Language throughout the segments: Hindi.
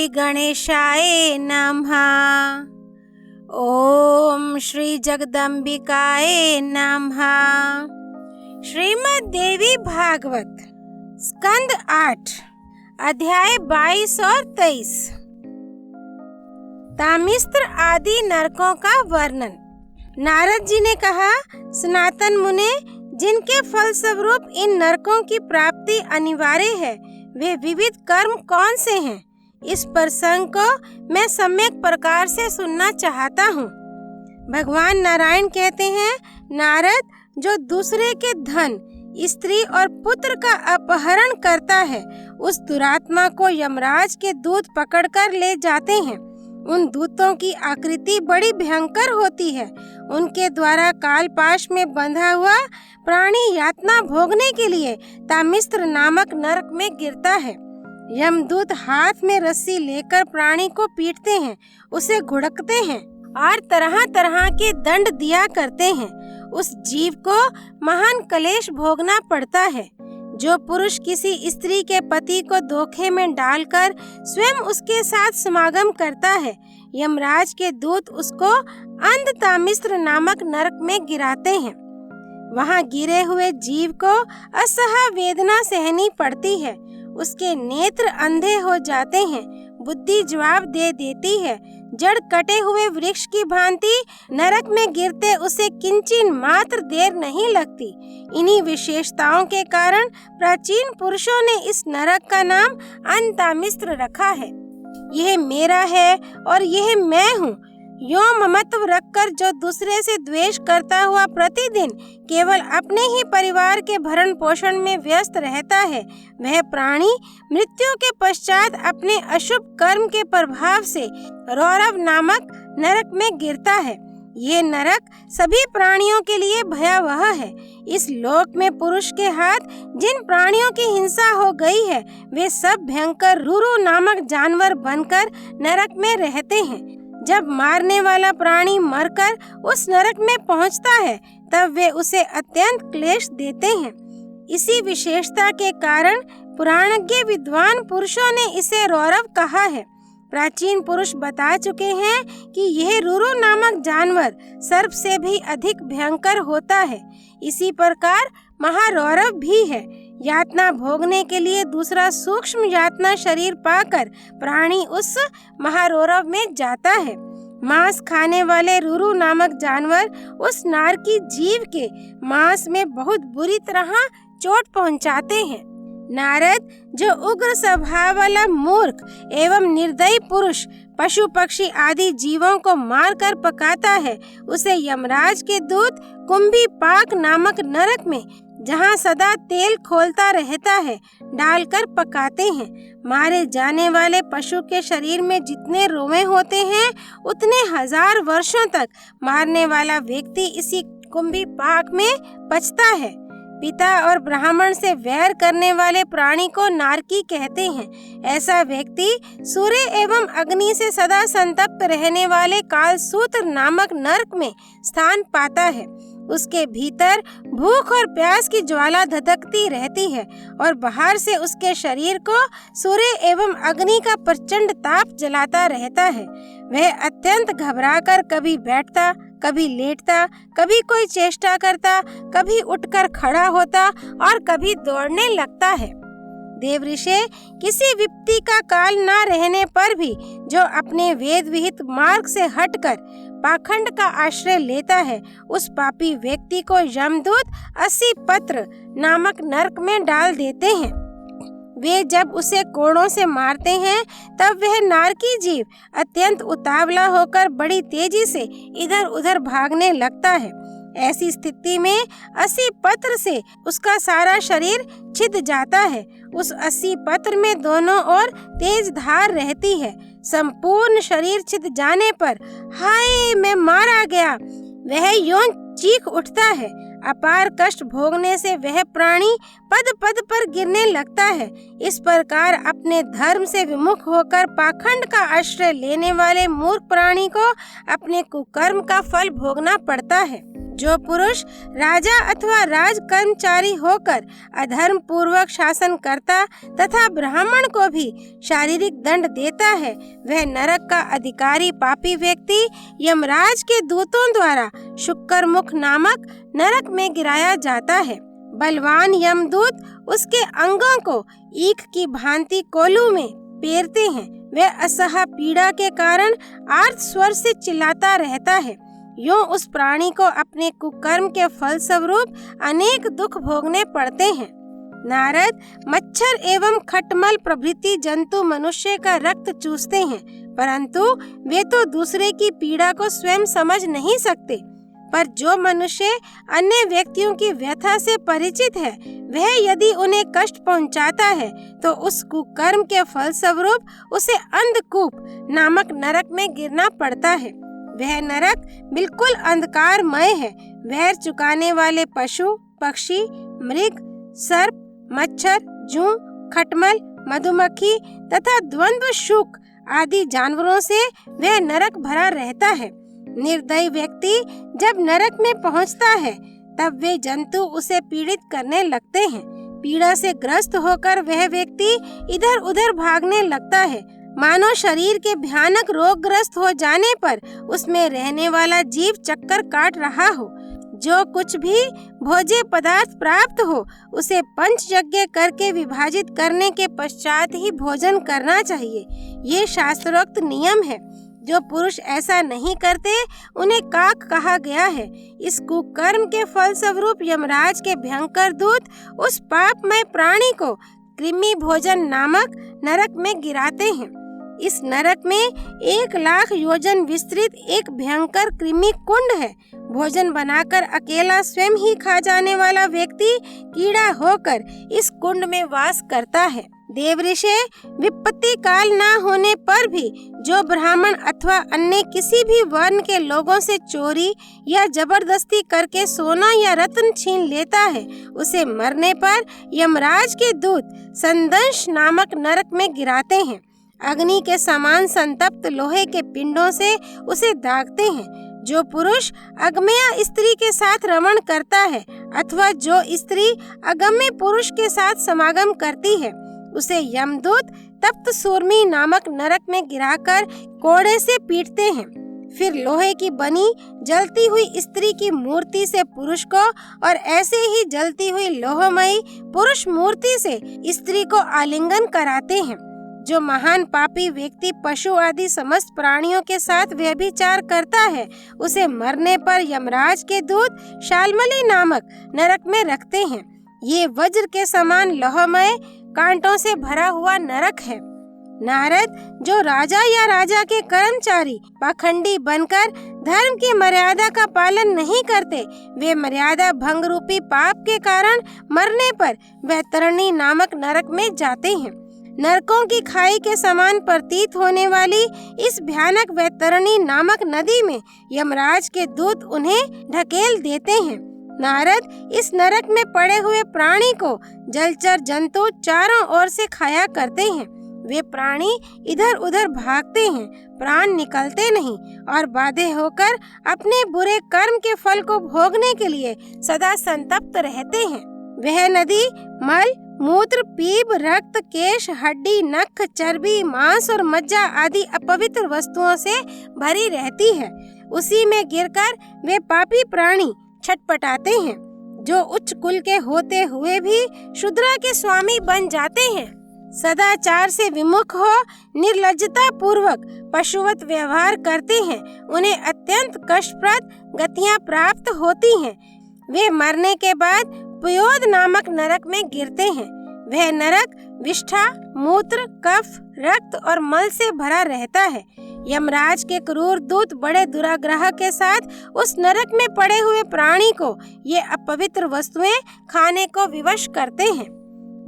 श्री गणेशाय नमः। ओम श्री जगदम्बिकाय नमः। श्रीमद् देवी भागवत स्कंद 8 अध्याय 22 और 23। तामिस्त्र आदि नरकों का वर्णन। नारद जी ने कहा, सनातन मुने, जिनके फल स्वरूप इन नरकों की प्राप्ति अनिवार्य है, वे विविध कर्म कौन से हैं? इस प्रसंग को मैं सम्यक प्रकार से सुनना चाहता हूँ। भगवान नारायण कहते हैं, नारद, जो दूसरे के धन, स्त्री और पुत्र का अपहरण करता है, उस दुरात्मा को यमराज के दूत पकड़कर ले जाते हैं। उन दूतों की आकृति बड़ी भयंकर होती है। उनके द्वारा कालपाश में बंधा हुआ प्राणी यातना भोगने के लिए तामिस्त्र नामक नरक में गिरता है। यमदूत हाथ में रस्सी लेकर प्राणी को पीटते हैं, उसे घुड़कते हैं और तरह तरह के दंड दिया करते हैं। उस जीव को महान क्लेश भोगना पड़ता है। जो पुरुष किसी स्त्री के पति को धोखे में डालकर स्वयं उसके साथ समागम करता है, यमराज के दूत उसको अंध तामिस्त्र नामक नरक में गिराते हैं। वहां गिरे हुए जीव को असह्य वेदना सहनी पड़ती है। उसके नेत्र अंधे हो जाते हैं, बुद्धि जवाब दे देती है। जड़ कटे हुए वृक्ष की भांति नरक में गिरते उसे किंचिन मात्र देर नहीं लगती। इन्हीं विशेषताओं के कारण प्राचीन पुरुषों ने इस नरक का नाम अंतामिस्त्र रखा है। यह मेरा है और यह मैं हूँ। यो ममत्व रखकर जो दूसरे से द्वेष करता हुआ प्रतिदिन केवल अपने ही परिवार के भरण पोषण में व्यस्त रहता है, वह प्राणी मृत्यु के पश्चात अपने अशुभ कर्म के प्रभाव से रौरव नामक नरक में गिरता है। ये नरक सभी प्राणियों के लिए भयावह है। इस लोक में पुरुष के हाथ जिन प्राणियों की हिंसा हो गई है, वे सब भयंकर रुरु नामक जानवर बनकर नरक में रहते हैं। जब मारने वाला प्राणी मरकर उस नरक में पहुंचता है, तब वे उसे अत्यंत क्लेश देते हैं। इसी विशेषता के कारण पुराणज्ञ विद्वान पुरुषों ने इसे रौरव कहा है। प्राचीन पुरुष बता चुके हैं कि यह रुरु नामक जानवर सर्प से भी अधिक भयंकर होता है। इसी प्रकार महारौरव भी है। यातना भोगने के लिए दूसरा सूक्ष्म यातना शरीर पाकर प्राणी उस महारौरव में जाता है। मांस खाने वाले रुरु नामक जानवर उस नारकी जीव के मांस में बहुत बुरी तरह चोट पहुंचाते हैं। नारद, जो उग्र स्वभाव वाला मूर्ख एवं निर्दयी पुरुष पशु पक्षी आदि जीवों को मारकर पकाता है, उसे यमराज के दूत कुंभी पाक नामक नरक में, जहाँ सदा तेल खोलता रहता है, डालकर पकाते हैं। मारे जाने वाले पशु के शरीर में जितने रोए होते हैं, उतने 1000 वर्षों तक मारने वाला व्यक्ति इसी कुंभी पाक में पचता है। पिता और ब्राह्मण से वैर करने वाले प्राणी को नारकी कहते हैं। ऐसा व्यक्ति सूर्य एवं अग्नि से सदा संतप्त रहने वाले कालसूत्र नामक नरक में स्थान पाता है। उसके भीतर भूख और प्यास की ज्वाला धधकती रहती है और बाहर से उसके शरीर को सूर्य एवं अग्नि का प्रचंड ताप जलाता रहता है। वह अत्यंत घबराकर कभी बैठता, कभी लेटता, कभी कोई चेष्टा करता, कभी उठकर खड़ा होता और कभी दौड़ने लगता है। देवऋषि, किसी विपत्ति का काल न रहने पर भी जो अपने वेद विहित मार्ग से हटकर पाखंड का आश्रय लेता है, उस पापी व्यक्ति को यमदूत 80 पत्र नामक नरक में डाल देते हैं। वे जब उसे कोड़ों से मारते हैं, तब वह नारकी जीव अत्यंत उतावला होकर बड़ी तेजी से इधर उधर भागने लगता है। ऐसी स्थिति में 80 पत्र से उसका सारा शरीर छिद जाता है। उस 80 पत्र में दोनों ओर तेज धार रहती है। संपूर्ण शरीर छिद जाने पर हाय मैं मारा गया, वह यों चीख उठता है। अपार कष्ट भोगने से वह प्राणी पद पद पर गिरने लगता है। इस प्रकार अपने धर्म से विमुख होकर पाखंड का आश्रय लेने वाले मूर्ख प्राणी को अपने कुकर्म का फल भोगना पड़ता है। जो पुरुष राजा अथवा राज कर्मचारी होकर अधर्म पूर्वक शासन करता तथा ब्राह्मण को भी शारीरिक दंड देता है, वह नरक का अधिकारी पापी व्यक्ति यमराज के दूतों द्वारा शुक्रमुख नामक नरक में गिराया जाता है। बलवान यमदूत उसके अंगों को ईख की भांति कोलू में पेरते हैं। वह असह्य पीड़ा के कारण आर्त स्वर से चिल्लाता रहता है। यूं उस प्राणी को अपने कुकर्म के फल स्वरूप अनेक दुख भोगने पड़ते हैं। नारद, मच्छर एवं खटमल प्रभृति जंतु मनुष्य का रक्त चूसते हैं, परंतु वे तो दूसरे की पीड़ा को स्वयं समझ नहीं सकते। पर जो मनुष्य अन्य व्यक्तियों की व्यथा से परिचित है, वह यदि उन्हें कष्ट पहुंचाता है तो उस कुकर्म के फल स्वरूप उसे अंधकूप नामक नरक में गिरना पड़ता है। वह नरक बिल्कुल अंधकारमय है। वैर चुकाने वाले पशु, पक्षी, मृग, सर्प, मच्छर, जूं, खटमल, मधुमक्खी तथा द्वंद्व शुक आदि जानवरों से वह नरक भरा रहता है। निर्दयी व्यक्ति जब नरक में पहुंचता है तब वे जंतु उसे पीड़ित करने लगते हैं। पीड़ा से ग्रस्त होकर वह व्यक्ति इधर उधर भागने लगता है, मानो शरीर के भयानक रोगग्रस्त हो जाने पर उसमें रहने वाला जीव चक्कर काट रहा हो। जो कुछ भी भोज्य पदार्थ प्राप्त हो उसे पंच यज्ञ करके विभाजित करने के पश्चात ही भोजन करना चाहिए। ये शास्त्रोक्त नियम है। जो पुरुष ऐसा नहीं करते उन्हें काक कहा गया है। इस कुकर्म के फल स्वरूप यमराज के भयंकर दूत उस पापमय प्राणी को कृमि भोजन नामक नरक में गिराते हैं। इस नरक में 1,00,000 योजन विस्तृत एक भयंकर कृमि कुंड है। भोजन बनाकर अकेला स्वयं ही खा जाने वाला व्यक्ति कीड़ा होकर इस कुंड में वास करता है। देवऋषि, विपत्ति काल न होने पर भी जो ब्राह्मण अथवा अन्य किसी भी वर्ण के लोगों से चोरी या जबरदस्ती करके सोना या रत्न छीन लेता है, उसे मरने पर यमराज के दूत संदंश नामक नरक में गिराते हैं। अग्नि के समान संतप्त लोहे के पिंडों से उसे दागते हैं। जो पुरुष अगम्य स्त्री के साथ रमण करता है अथवा जो स्त्री अगम्य पुरुष के साथ समागम करती है, उसे यमदूत तप्त सूर्मी नामक नरक में गिराकर कोड़े से पीटते हैं। फिर लोहे की बनी जलती हुई स्त्री की मूर्ति से पुरुष को और ऐसे ही जलती हुई लोहमयी पुरुष मूर्ति से स्त्री को आलिंगन कराते हैं। जो महान पापी व्यक्ति पशु आदि समस्त प्राणियों के साथ व्यभिचार करता है, उसे मरने पर यमराज के दूत शाल्मली नामक नरक में रखते हैं। ये वज्र के समान लोहमय कांटों से भरा हुआ नरक है। नारद, जो राजा या राजा के कर्मचारी पाखंडी बनकर धर्म की मर्यादा का पालन नहीं करते, वे मर्यादा भंग रूपी पाप के कारण मरने पर वैतरणी नामक नरक में जाते हैं। नरकों की खाई के समान प्रतीत होने वाली इस भयानक वैतरणी नामक नदी में यमराज के दूत उन्हें ढकेल देते हैं। नारद, इस नरक में पड़े हुए प्राणी को जलचर जंतु चारों ओर से खाया करते हैं। वे प्राणी इधर उधर भागते हैं, प्राण निकलते नहीं और बाधे होकर अपने बुरे कर्म के फल को भोगने के लिए सदा संतप्त रहते हैं। वह नदी मल, मूत्र, पीप, रक्त, केश, हड्डी, नख, चर्बी, मांस और मज्जा आदि अपवित्र वस्तुओं से भरी रहती है। उसी में गिरकर वे पापी प्राणी छटपटाते हैं। जो उच्च कुल के होते हुए भी शूद्रा के स्वामी बन जाते हैं, सदाचार से विमुख हो निर्लज्जता पूर्वक पशुवत व्यवहार करते हैं, उन्हें अत्यंत कष्टप्रद गतियां प्राप्त होती हैं। वे मरने के बाद पुयोद नामक नरक में गिरते हैं। वह नरक विष्ठा, मूत्र, कफ, रक्त और मल से भरा रहता है। यमराज के क्रूर दूत बड़े दुराग्रह के साथ उस नरक में पड़े हुए प्राणी को ये अपवित्र वस्तुएं खाने को विवश करते हैं।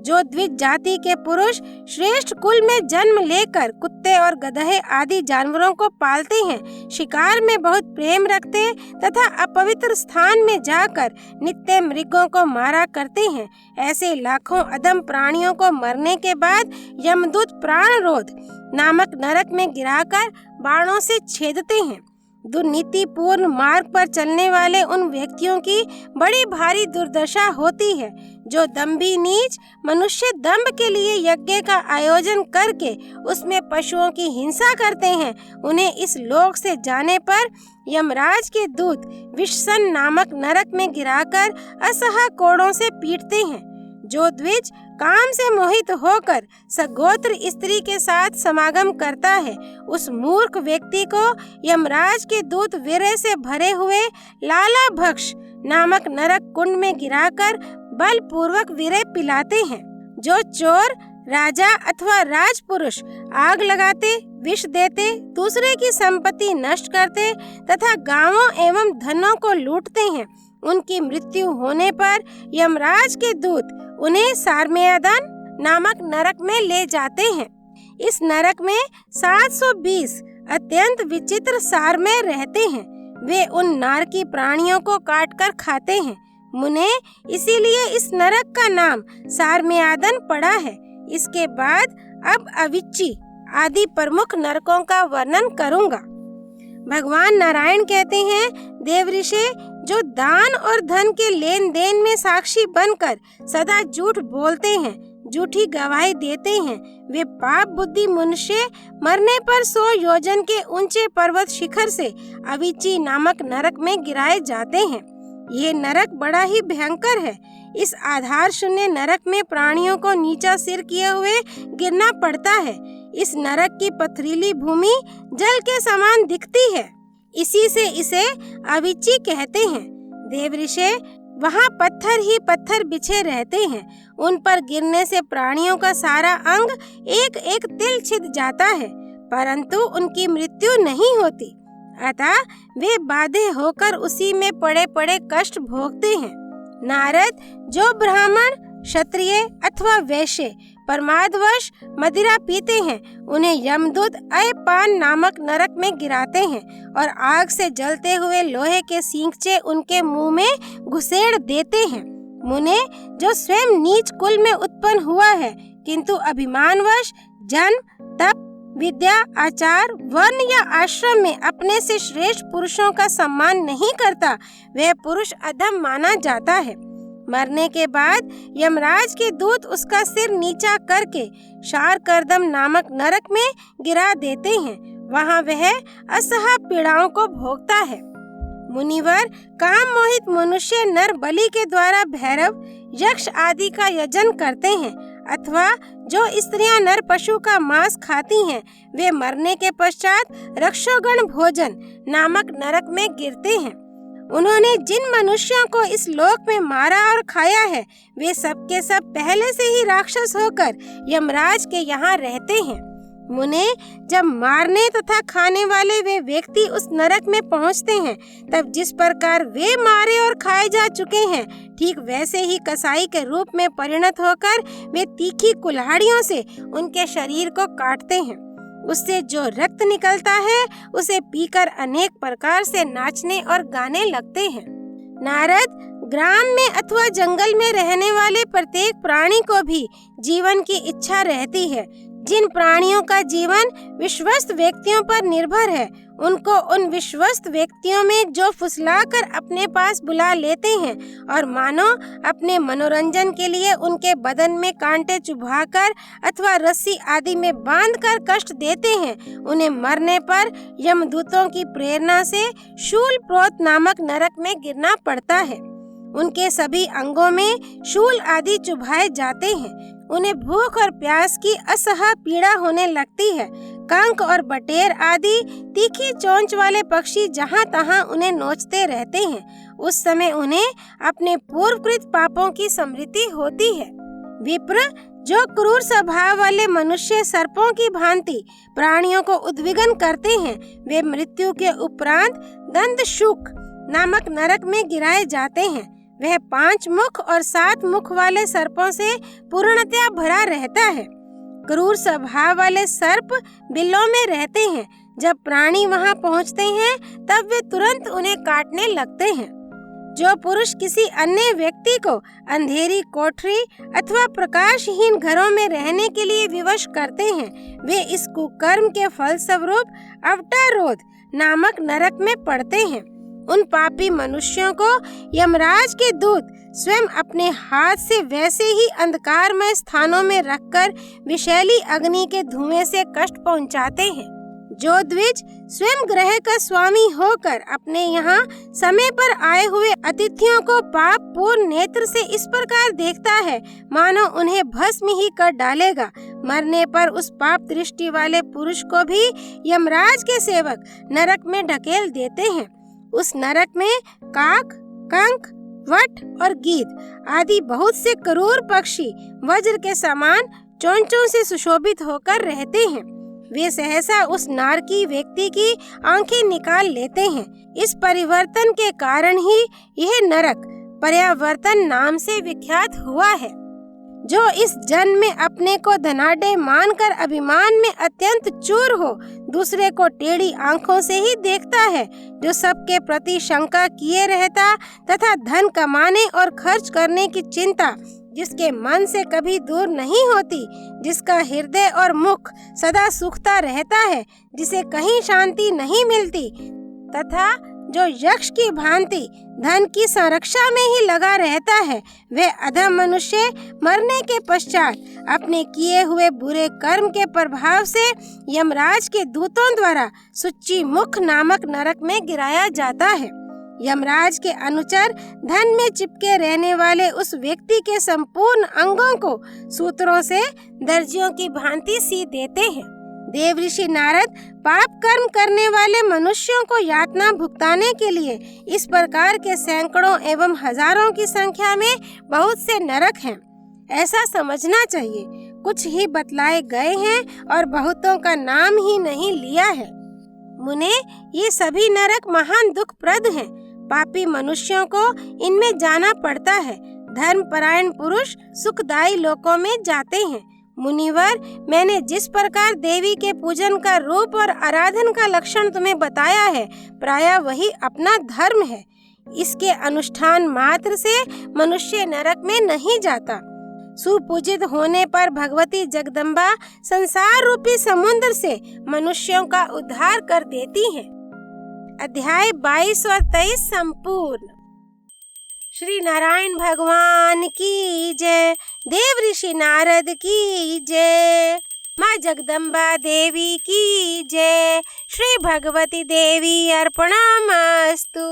जो द्विज जाति के पुरुष श्रेष्ठ कुल में जन्म लेकर कुत्ते और गधे आदि जानवरों को पालते हैं, शिकार में बहुत प्रेम रखते तथा अपवित्र स्थान में जाकर नित्य मृगों को मारा करते हैं, ऐसे लाखों अधम प्राणियों को मरने के बाद यमदूत प्राण रोध नामक नरक में गिराकर बाणों से छेदते हैं। दुर्नीतिपूर्ण मार्ग पर चलने वाले उन व्यक्तियों की बड़ी भारी दुर्दशा होती है जो दंभी नीच मनुष्य दंभ के लिए यज्ञ का आयोजन करके उसमें पशुओं की हिंसा करते हैं। उन्हें इस लोक से जाने पर यमराज के दूत विषसन नामक नरक में गिराकर असह्य कोड़ों से पीटते हैं। जो द्विज काम से मोहित होकर सगोत्र स्त्री के साथ समागम करता है, उस मूर्ख व्यक्ति को यमराज के दूत वीर्य से भरे हुए लाला भक्ष नामक नरक कुंड में गिराकर बलपूर्वक वीर्य पिलाते हैं। जो चोर राजा अथवा राजपुरुष आग लगाते, विष देते, दूसरे की संपत्ति नष्ट करते तथा गांवों एवं धनों को लूटते हैं, उनकी मृत्यु होने पर यमराज के दूत उन्हें सारमेयदन नामक नरक में ले जाते हैं। इस नरक में 720 अत्यंत विचित्र सारमेय रहते हैं। वे उन नारकी प्राणियों को काटकर खाते हैं। मुने, इसीलिए इस नरक का नाम सारमेयदन पड़ा है। इसके बाद अब अविच्ची आदि प्रमुख नरकों का वर्णन करूंगा। भगवान नारायण कहते हैं, देवऋषि जो दान और धन के लेन देन में साक्षी बनकर सदा झूठ बोलते हैं, झूठी गवाही देते हैं, वे पाप बुद्धि मनुष्य मरने पर 100 योजन के ऊंचे पर्वत शिखर से अविच्ची नामक नरक में गिराए जाते हैं। ये नरक बड़ा ही भयंकर है। इस आधार शून्य नरक में प्राणियों को नीचा सिर किए हुए गिरना पड़ता है। इस नरक की पथरीली भूमि जल के समान दिखती है, इसी से इसे अविच्ची कहते हैं। देवऋषि, वहाँ पत्थर ही पत्थर बिछे रहते हैं। उन पर गिरने से प्राणियों का सारा अंग एक एक तिल छिद जाता है, परंतु उनकी मृत्यु नहीं होती। अतः वे बाधे होकर उसी में पड़े पड़े कष्ट भोगते हैं। नारद, जो ब्राह्मण, क्षत्रिय अथवा वैश्य प्रमादवश मदिरा पीते हैं, उन्हें यमदूत अयपान नामक नरक में गिराते हैं और आग से जलते हुए लोहे के सींगचे उनके मुंह में घुसेड़ देते हैं। मुने, जो स्वयं नीच कुल में उत्पन्न हुआ है किंतु अभिमानवश जन्म, तप, विद्या, आचार, वर्ण या आश्रम में अपने से श्रेष्ठ पुरुषों का सम्मान नहीं करता, वह पुरुष अधम माना जाता है। मरने के बाद यमराज के दूत उसका सिर नीचा करके शारकर्दम नामक नरक में गिरा देते हैं। वहाँ वह असह्य पीड़ाओं को भोगता है। मुनिवर, काम मोहित मनुष्य नर बलि के द्वारा भैरव, यक्ष आदि का यजन करते हैं अथवा जो स्त्रियां नर पशु का मांस खाती हैं, वे मरने के पश्चात रक्षोगण भोजन नामक नरक में गिरते हैं। उन्होंने जिन मनुष्यों को इस लोक में मारा और खाया है, वे सब के सब पहले से ही राक्षस होकर यमराज के यहाँ रहते हैं। मुने, जब मारने तथा खाने वाले वे व्यक्ति उस नरक में पहुँचते हैं, तब जिस प्रकार वे मारे और खाए जा चुके हैं, ठीक वैसे ही कसाई के रूप में परिणत होकर वे तीखी कुल्हाड़ियों से उनके शरीर को काटते हैं। उससे जो रक्त निकलता है, उसे पीकर अनेक प्रकार से नाचने और गाने लगते हैं। नारद, ग्राम में अथवा जंगल में रहने वाले प्रत्येक प्राणी को भी जीवन की इच्छा रहती है। जिन प्राणियों का जीवन विश्वस्त व्यक्तियों पर निर्भर है, उनको उन विश्वस्त व्यक्तियों में जो फुसलाकर अपने पास बुला लेते हैं और मानो अपने मनोरंजन के लिए उनके बदन में कांटे चुभाकर अथवा रस्सी आदि में बांधकर कष्ट देते हैं, उन्हें मरने पर यमदूतों की प्रेरणा से शूल प्रोत नामक नरक में गिरना पड़ता है। उनके सभी अंगों में शूल आदि चुभाए जाते हैं। उन्हें भूख और प्यास की असह्य पीड़ा होने लगती है। कंक और बटेर आदि तीखी चोंच वाले पक्षी जहाँ तहाँ उन्हें नोचते रहते हैं। उस समय उन्हें अपने पूर्वकृत पापों की स्मृति होती है। विप्र, जो क्रूर स्वभाव वाले मनुष्य सर्पों की भांति प्राणियों को उद्विग्न करते हैं, वे मृत्यु के उपरांत दंतशूक नामक नरक में गिराए जाते हैं। वह 5 मुख और 7 मुख वाले सर्पों से पूर्णतया भरा रहता है। क्रूर स्वभाव वाले सर्प बिलों में रहते हैं। जब प्राणी वहां पहुंचते हैं, तब वे तुरंत उन्हें काटने लगते हैं। जो पुरुष किसी अन्य व्यक्ति को अंधेरी कोठरी अथवा प्रकाशहीन घरों में रहने के लिए विवश करते हैं, वे इस कुकर्म के फलस्वरूप अवटारोध नामक नरक में पड़ते हैं। उन पापी मनुष्यों को यमराज के दूत स्वयं अपने हाथ से वैसे ही अंधकारमय स्थानों में रखकर विषैली अग्नि के धुएं से कष्ट पहुंचाते हैं। जो द्विज स्वयं ग्रह का स्वामी होकर अपने यहाँ समय पर आए हुए अतिथियों को पाप पूर्ण नेत्र से इस प्रकार देखता है मानो उन्हें भस्म ही कर डालेगा, मरने पर उस पाप दृष्टि वाले पुरुष को भी यमराज के सेवक नरक में ढकेल देते हैं। उस नरक में काक, कंक, वट और गीद आदि बहुत से क्रूर पक्षी वज्र के समान चोंचों से सुशोभित होकर रहते हैं। वे सहसा उस नारकी व्यक्ति की आंखें निकाल लेते हैं। इस परिवर्तन के कारण ही यह नरक पर्यावर्तन नाम से विख्यात हुआ है। जो इस जन्म में अपने को धनाढ्य मानकर अभिमान में अत्यंत चूर हो, दूसरे को टेढ़ी आंखों से ही देखता है, जो सबके प्रति शंका किए रहता तथा धन कमाने और खर्च करने की चिंता जिसके मन से कभी दूर नहीं होती, जिसका हृदय और मुख सदा सूखता रहता है, जिसे कहीं शांति नहीं मिलती, तथा जो यक्ष की भांति धन की संरक्षा में ही लगा रहता है, वह अधम मनुष्य मरने के पश्चात अपने किए हुए बुरे कर्म के प्रभाव से यमराज के दूतों द्वारा सुच्ची मुख नामक नरक में गिराया जाता है। यमराज के अनुचर धन में चिपके रहने वाले उस व्यक्ति के संपूर्ण अंगों को सूत्रों से दर्जियों की भांति सी देते हैं। देव ऋषि नारद पाप कर्म करने वाले मनुष्यों को यातना भुगताने के लिए इस प्रकार के सैकड़ों एवं हजारों की संख्या में बहुत से नरक हैं, ऐसा समझना चाहिए। कुछ ही बतलाए गए हैं और बहुतों का नाम ही नहीं लिया है। मुने, ये सभी नरक महान दुखप्रद हैं। पापी मनुष्यों को इनमें जाना पड़ता है। धर्मपरायण पुरुष सुखदायी लोकों में जाते हैं। मुनिवर, मैंने जिस प्रकार देवी के पूजन का रूप और आराधन का लक्षण तुम्हें बताया है, प्रायः वही अपना धर्म है। इसके अनुष्ठान मात्र से मनुष्य नरक में नहीं जाता। सुपूजित होने पर भगवती जगदम्बा संसार रूपी समुद्र से मनुष्यों का उद्धार कर देती हैं। अध्याय 22 और 23 संपूर्ण। श्री नारायण भगवान की जय। देव ऋषि नारद की जय। माँ जगदम्बा देवी की जय। श्री भगवती देवी अर्पणमस्तु।